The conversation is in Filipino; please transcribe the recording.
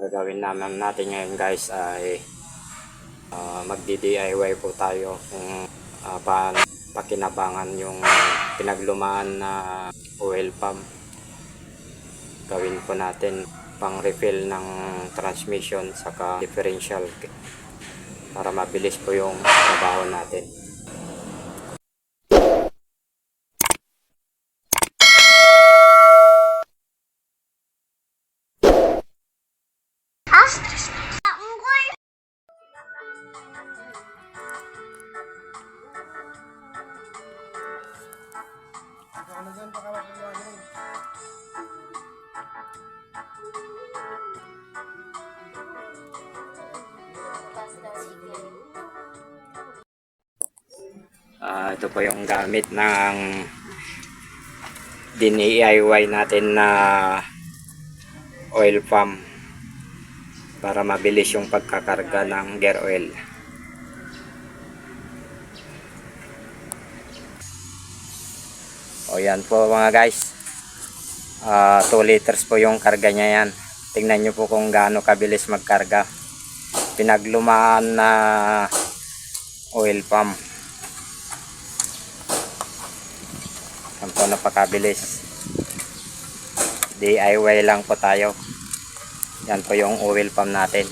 gagawin natin ngayon guys ay magdi-DIY po tayo kung pakinabangan yung pinaglumaan na oil pump. Gawin po natin pang refill ng transmission saka differential para mabilis po yung trabaho natin. Ito po yung gamit ng DIY natin na oil pump para mabilis yung pagkakarga ng gear oil. O yan po mga guys, 2 liters po yung karga niya yan. Tingnan nyo po kung gaano kabilis magkarga. Pinaglumaan na oil pump. Yan po, napakabilis. DIY lang po tayo. Yan po yung oil pump natin.